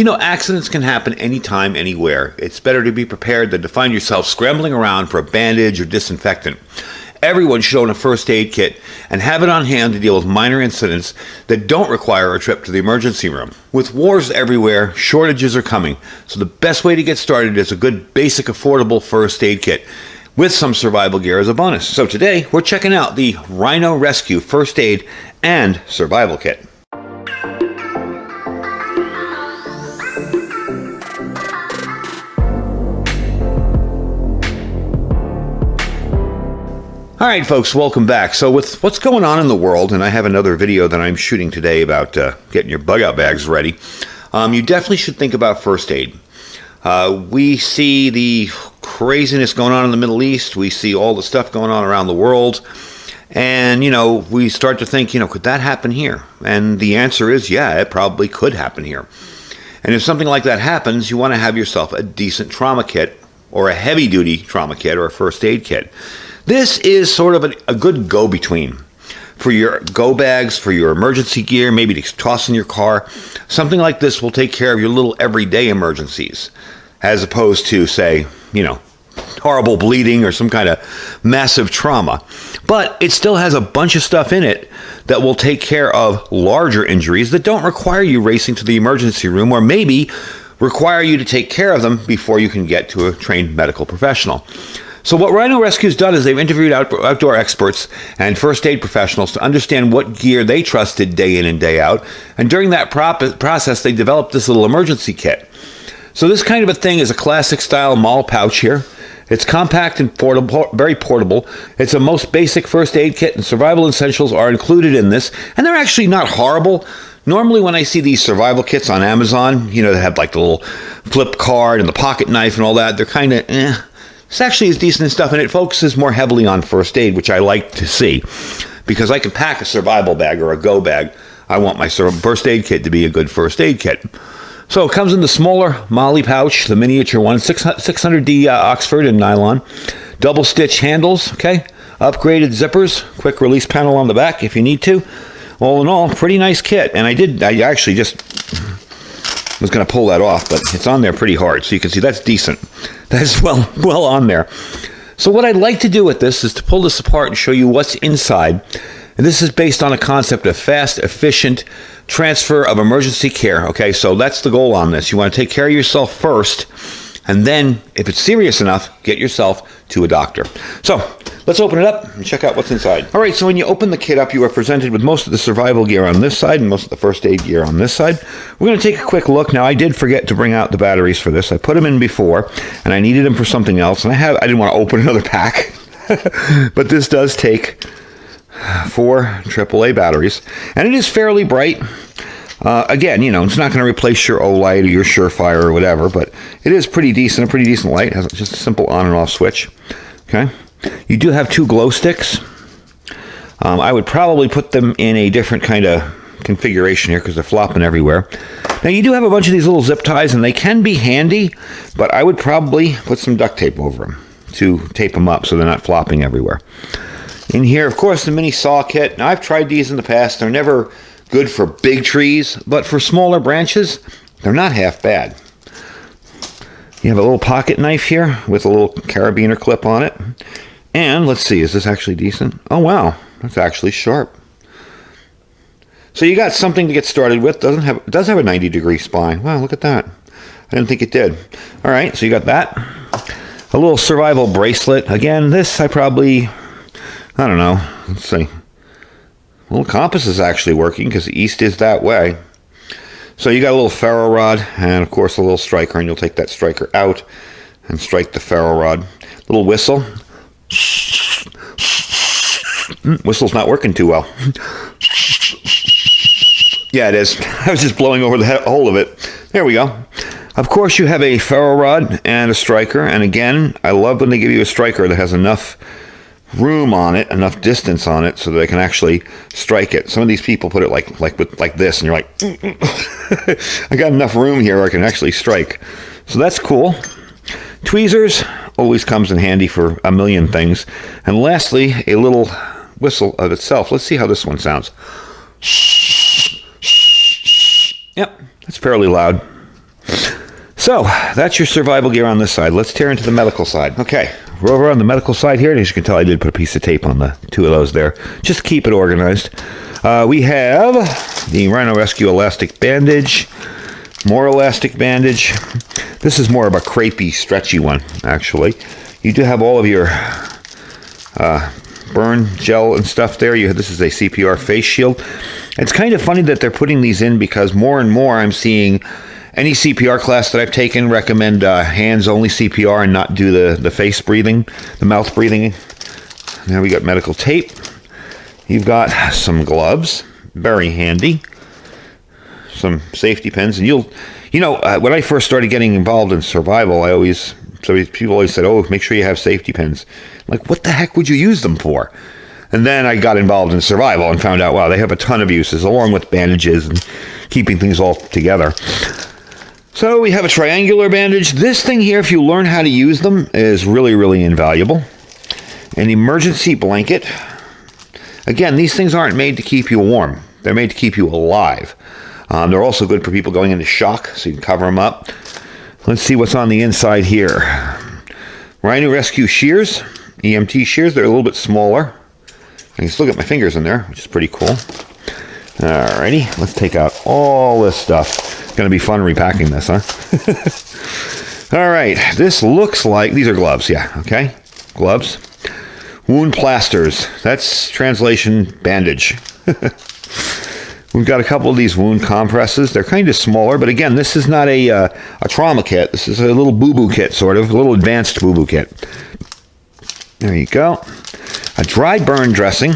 Accidents can happen anytime, anywhere. It's better to be prepared than to find yourself scrambling around for a bandage or disinfectant. Everyone should own a first aid kit and have it on hand to deal with minor incidents that don't require a trip to the emergency room. With wars everywhere, shortages are coming, so the best way to get started is a good, basic, affordable first aid kit with some survival gear as a bonus. So today, we're checking out the Rhino Rescue First Aid and Survival Kit. All right, folks, welcome back. So with what's going on in the world, and I have another video that I'm shooting today about getting your bug-out bags ready, you definitely should think about first aid. We see the craziness going on in the Middle East. We see all the stuff going on around the world. And, we start to think, could that happen here? And the answer is, yeah, it probably could happen here. And if something like that happens, you want to have yourself a decent trauma kit or a heavy-duty trauma kit or a first aid kit. This is sort of a good go-between for your go bags, for your emergency gear, maybe to toss in your car. Something like this will take care of your little everyday emergencies, as opposed to, say, horrible bleeding or some kind of massive trauma. But it still has a bunch of stuff in it that will take care of larger injuries that don't require you racing to the emergency room, or maybe require you to take care of them before you can get to a trained medical professional. So what Rhino Rescue's done is they've interviewed outdoor experts and first aid professionals to understand what gear they trusted day in and day out. And during that process, they developed this little emergency kit. So this kind of a thing is a classic style MOLLE pouch here. It's compact and portable, very portable. It's a most basic first aid kit, and survival essentials are included in this. And they're actually not horrible. Normally when I see these survival kits on Amazon, they have like the little flip card and the pocket knife and all that. They're kind of This actually is decent stuff, and it focuses more heavily on first aid, which I like to see, because I can pack a survival bag or a go bag. I want my first aid kit to be a good first aid kit. So it comes in the smaller MOLLE pouch, the miniature one, 600D Oxford in nylon, double stitch handles, okay, upgraded zippers, quick release panel on the back if you need to. All in all, pretty nice kit, and I actually just was going to pull that off, but it's on there pretty hard, so you can see that's decent. That's well on there. So what I'd like to do with this is to pull this apart and show you what's inside. And this is based on a concept of fast, efficient transfer of emergency care. Okay, so that's the goal on this. You want to take care of yourself first, and then, if it's serious enough, get yourself to a doctor. So let's open it up and check out what's inside. All right, so when you open the kit up, you are presented with most of the survival gear on this side and most of the first aid gear on this side. We're going to take a quick look. Now, I did forget to bring out the batteries for this. I put them in before, and I needed them for something else, and I didn't want to open another pack. But this does take 4 AAA batteries, and it is fairly bright. Again, it's not going to replace your Olight or your Surefire or whatever, but it is pretty decent, a pretty decent light. It has just a simple on and off switch. Okay. You do have 2 glow sticks. I would probably put them in a different kind of configuration here because they're flopping everywhere. Now, you do have a bunch of these little zip ties, and they can be handy, but I would probably put some duct tape over them to tape them up so they're not flopping everywhere. In here, of course, the mini saw kit. Now, I've tried these in the past. They're never good for big trees, but for smaller branches, they're not half bad. You have a little pocket knife here with a little carabiner clip on it. And let's see, is this actually decent? Oh, wow, that's actually sharp. So you got something to get started with. It does have a 90-degree spine. Wow, look at that. I didn't think it did. All right, so you got that. A little survival bracelet. Again, this I don't know. Let's see. Well, the compass is actually working because the east is that way. So you got a little ferro rod and, of course, a little striker, and you'll take that striker out and strike the ferro rod. Little whistle. Whistle's not working too well. Yeah, it is. I was just blowing over the hole of it. There we go. Of course, you have a ferro rod and a striker. And again, I love when they give you a striker that has enough room on it, enough distance on it, so that they can actually strike it. Some of these people put it like this, and you're like, I got enough room here where I can actually strike. So that's cool. Tweezers always comes in handy for a million things. And lastly, a little whistle of itself. Let's see how this one sounds. Yep, that's fairly loud. So that's your survival gear on this side. Let's tear into the medical side. Okay, we're over on the medical side here. As you can tell, I did put a piece of tape on the two of those there, just to keep it organized. We have the Rhino Rescue elastic bandage, more elastic bandage. This is more of a crepey, stretchy one, actually. You do have all of your burn gel and stuff there. This is a CPR face shield. It's kind of funny that they're putting these in because more and more I'm seeing any CPR class that I've taken recommend hands-only CPR and not do the face breathing, the mouth breathing. Now we got medical tape. You've got some gloves, very handy. Some safety pins, and when I first started getting involved in survival, people always said, "Oh, make sure you have safety pins." Like, what the heck would you use them for? And then I got involved in survival and found out, wow, they have a ton of uses, along with bandages and keeping things all together. So we have a triangular bandage. This thing here, if you learn how to use them, is really, really invaluable. An emergency blanket. Again, these things aren't made to keep you warm. They're made to keep you alive. They're also good for people going into shock, so you can cover them up. Let's see what's on the inside here. Rhino Rescue shears, EMT shears. They're a little bit smaller. I can still get my fingers in there, which is pretty cool. Alrighty, let's take out all this stuff. It's going to be fun repacking this, huh? Alright, this looks like... These are gloves, yeah, okay. Gloves. Wound plasters. That's translation bandage. We've got a couple of these wound compresses. They're kind of smaller, but again, this is not a trauma kit. This is a little boo-boo kit, sort of. A little advanced boo-boo kit. There you go. A dry burn dressing.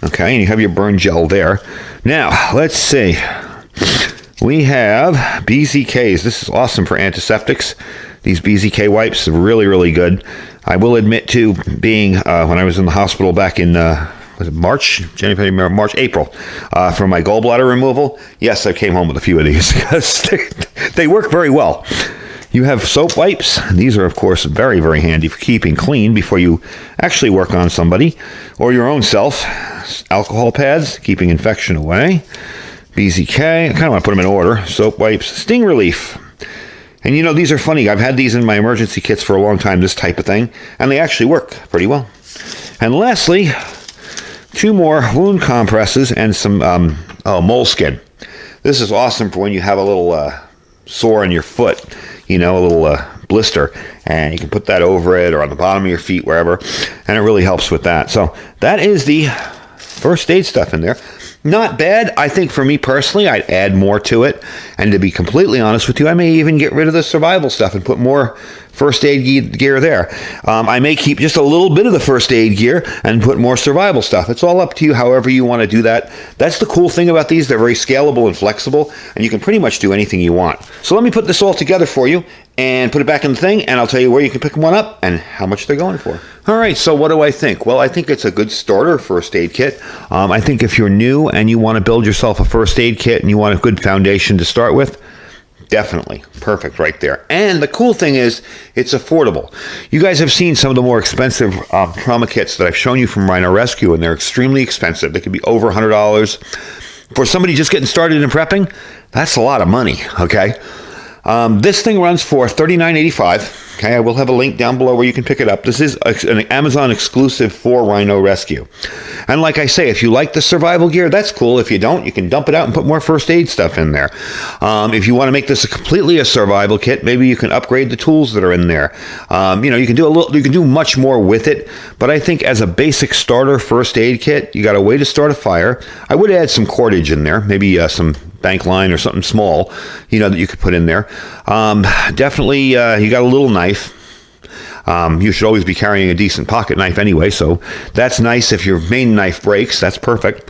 Okay, and you have your burn gel there. Now, let's see. We have BZKs. This is awesome for antiseptics. These BZK wipes are really, really good. I will admit to being, when I was in the hospital back in... was it March, April, for my gallbladder removal. Yes, I came home with a few of these because they work very well. You have soap wipes. These are, of course, very, very handy for keeping clean before you actually work on somebody or your own self. Alcohol pads, keeping infection away. BZK, I kind of want to put them in order. Soap wipes, sting relief. And these are funny. I've had these in my emergency kits for a long time, this type of thing, and they actually work pretty well. And lastly, 2 more wound compresses and some moleskin. This is awesome for when you have a little sore on your foot, a little blister, and you can put that over it or on the bottom of your feet, wherever, and it really helps with that. So that is the first aid stuff in there. Not bad. I think for me personally, I'd add more to it. And to be completely honest with you, I may even get rid of the survival stuff and put more first aid gear there. I may keep just a little bit of the first aid gear and put more survival stuff. It's all up to you, however you want to do that. That's the cool thing about these. They're very scalable and flexible, and you can pretty much do anything you want. So let me put this all together for you and put it back in the thing, and I'll tell you where you can pick one up and how much they're going for. All right, so what do I think? Well, I think it's a good starter first aid kit. I think if you're new and you want to build yourself a first aid kit and you want a good foundation to start with, definitely perfect right there. And the cool thing is it's affordable. You guys have seen some of the more expensive trauma kits that I've shown you from Rhino Rescue, and they're extremely expensive. They could be over $100. For somebody just getting started in prepping, that's a lot of money, okay? This thing runs for $39.85. Okay, I will have a link down below where you can pick it up. This is an Amazon exclusive for Rhino Rescue. And like I say, if you like the survival gear, that's cool. If you don't, you can dump it out and put more first aid stuff in there. If you want to make this completely a survival kit, maybe you can upgrade the tools that are in there. You can do much more with it. But I think as a basic starter first aid kit, you got a way to start a fire. I would add some cordage in there, maybe some bank line or something small, that you could put in there. Definitely, you got a little knife. You should always be carrying a decent pocket knife anyway, so that's nice. If your main knife breaks, that's perfect.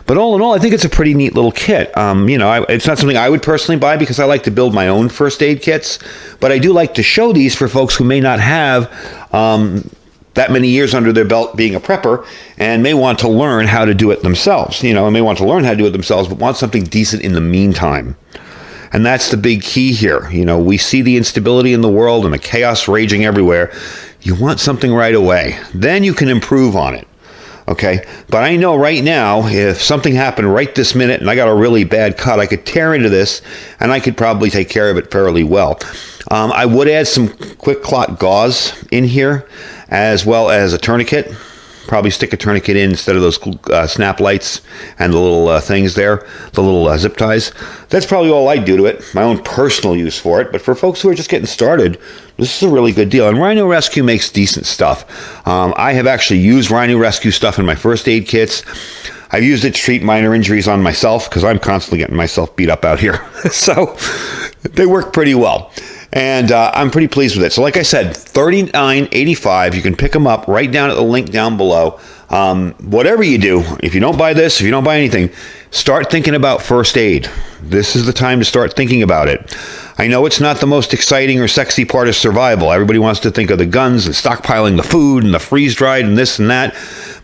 But all in all, I think it's a pretty neat little kit. It's not something I would personally buy because I like to build my own first aid kits, but I do like to show these for folks who may not have that many years under their belt being a prepper and may want to learn how to do it themselves, and may want to learn how to do it themselves, but want something decent in the meantime. And that's the big key here. We see the instability in the world and the chaos raging everywhere. You want something right away. Then you can improve on it. Okay, but I know right now, if something happened right this minute and I got a really bad cut, I could tear into this and I could probably take care of it fairly well. I would add some quick clot gauze in here, as well as a tourniquet. Probably stick a tourniquet in instead of those snap lights and the little things there, the little zip ties. That's probably all I do to it, my own personal use for it. But for folks who are just getting started, this is a really good deal. And Rhino Rescue makes decent stuff. I have actually used Rhino Rescue stuff in my first aid kits. I've used it to treat minor injuries on myself because I'm constantly getting myself beat up out here. So they work pretty well. And I'm pretty pleased with it. So like I said, $39.85. You can pick them up right down at the link down below. Whatever you do, if you don't buy this, if you don't buy anything, start thinking about first aid. This is the time to start thinking about it. I know it's not the most exciting or sexy part of survival. Everybody wants to think of the guns and stockpiling the food and the freeze-dried and this and that.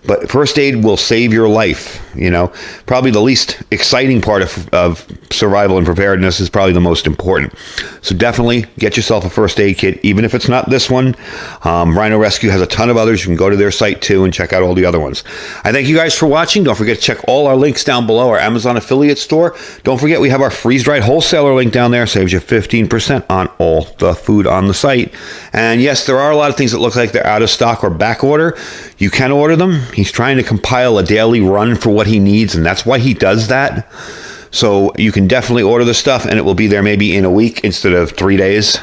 But first aid will save your life. You know, probably the least exciting part of survival and preparedness is probably the most important. So definitely get yourself a first aid kit, even if it's not this one. Rhino Rescue has a ton of others. You can go to their site too and check out all the other ones. I thank you guys for watching. Don't forget to check all our links down below, our Amazon affiliate store. Don't forget we have our freeze-dried wholesaler link down there. Saves you 15% on all the food on the site. And yes, there are a lot of things that look like they're out of stock or back order. You can order them. He's trying to compile a daily run for what he needs, and that's why he does that. So you can definitely order the stuff, and it will be there maybe in a week instead of 3 days.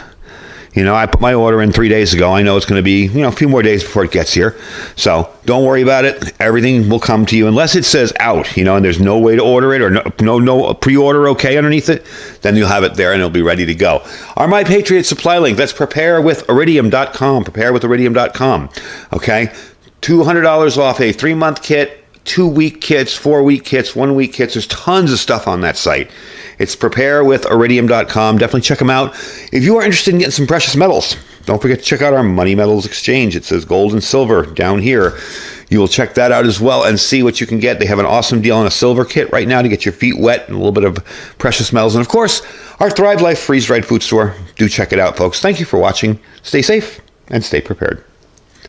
You know, I put my order in 3 days ago. I know it's going to be, a few more days before it gets here. So don't worry about it. Everything will come to you unless it says out, and there's no way to order it or no pre-order okay underneath it. Then you'll have it there and it'll be ready to go. Our My Patriot supply link, that's preparewithiridium.com, preparewithiridium.com. Okay? $200 off a 3-month kit, 2-week kits, 4-week kits, 1-week kits. There's tons of stuff on that site. It's preparewithiridium.com. Definitely check them out. If you are interested in getting some precious metals, don't forget to check out our Money Metals Exchange. It says gold and silver down here. You will check that out as well and see what you can get. They have an awesome deal on a silver kit right now to get your feet wet and a little bit of precious metals. And of course, our Thrive Life freeze-dried food store. Do check it out, folks. Thank you for watching. Stay safe and stay prepared.